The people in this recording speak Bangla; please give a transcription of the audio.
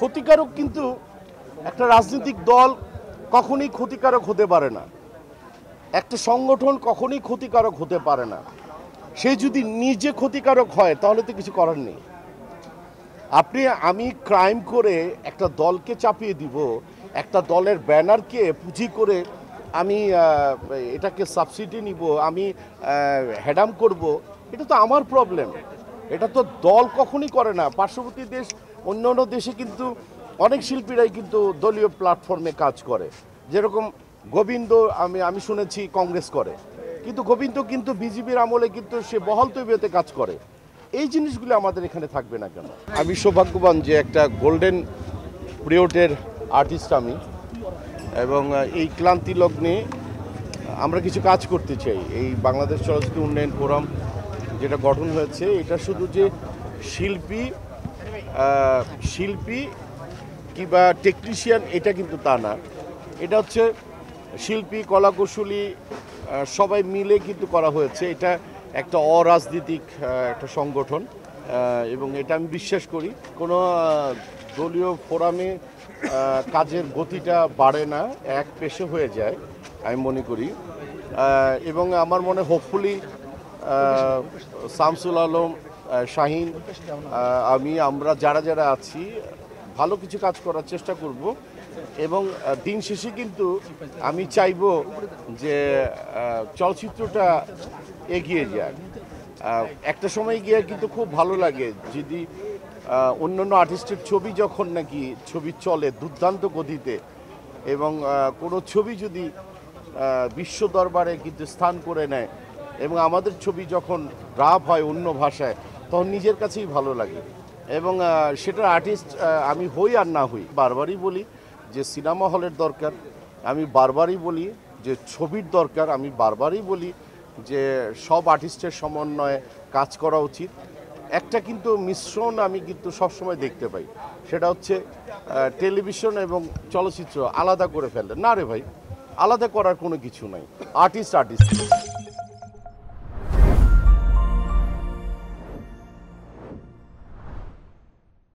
ক্ষতিকারক কিন্তু একটা রাজনৈতিক দল কখনোই ক্ষতিকারক হতে পারে না, একটা সংগঠন কখনোই ক্ষতিকারক হতে পারে না। সে যদি নিজে ক্ষতিকারক হয় তাহলে তো কিছু করার নেই। আমি ক্রাইম করে একটা দলকে চাপিয়ে দিব, একটা দলের ব্যানারকে পুঁজি করে আমি এটাকে সাবসিডি নিব, আমি হেডাম করব, এটা তো আমার প্রবলেম। এটা তো দল কখনই করে না। পার্শ্ববর্তী দেশ, অন্য অন্য দেশে কিন্তু অনেক শিল্পীরাই কিন্তু দলীয় প্ল্যাটফর্মে কাজ করে। যেরকম গোবিন্দ আমি শুনেছি কংগ্রেস করে, কিন্তু গোবিন্দ কিন্তু বিজেপির আমলে কিন্তু সে বহাল তৈবিতে কাজ করে। এই জিনিসগুলো আমাদের এখানে থাকবে না কেন? আমি সৌভাগ্যবান যে একটা গোল্ডেন পিরিয়ডের আর্টিস্ট আমি, এবং এই ক্লান্তি লগ্নে আমরা কিছু কাজ করতে চাই। এই বাংলাদেশ চলচ্চিত্র উন্নয়ন ফোরাম যেটা গঠন হয়েছে, এটা শুধু যে শিল্পী কিংবা টেকনিশিয়ান এটা কিন্তু তা না। এটা হচ্ছে শিল্পী, কলাকুশলী সবাই মিলে কিন্তু করা হয়েছে। এটা একটা অরাজনৈতিক একটা সংগঠন, এবং এটা আমি বিশ্বাস করি কোনো দলীয় ফোরামে কাজের গতিটা বাড়ে না, এক পেশে হয়ে যায় আমি মনে করি। এবং আমার মনে হোপফুলি শামসুল আলম, শাহিন, আমরা যারা আছি ভালো কিছু কাজ করার চেষ্টা করব। এবং দিন শেষে কিন্তু আমি চাইব যে চলচ্চিত্রটা এগিয়ে যাক। একটা সময় গিয়ে কিন্তু খুব ভালো লাগে যদি অন্যান্য আর্টিস্টের ছবি যখন নাকি ছবি চলে দুর্দান্ত গতিতে, এবং কোনো ছবি যদি বিশ্ব দরবারে কিন্তু স্থান করে নেয়, এবং আমাদের ছবি যখন রাব হয় অন্য ভাষায়, তখন নিজের কাছেই ভালো লাগে। এবং সেটার আর্টিস্ট আমি হই আর না হই, বারবারই বলি যে সিনেমা হলের দরকার, আমি বারবারই বলি যে ছবির দরকার, আমি বারবারই বলি যে সব আর্টিস্টের সমন্বয়ে কাজ করা উচিত। একটা কিন্তু মিশ্রণ আমি কিন্তু সবসময় দেখতে পাই, সেটা হচ্ছে টেলিভিশন এবং চলচ্চিত্র আলাদা করে ফেলে। না রে ভাই, আলাদা করার কোনো কিছু নাই। আর্টিস্ট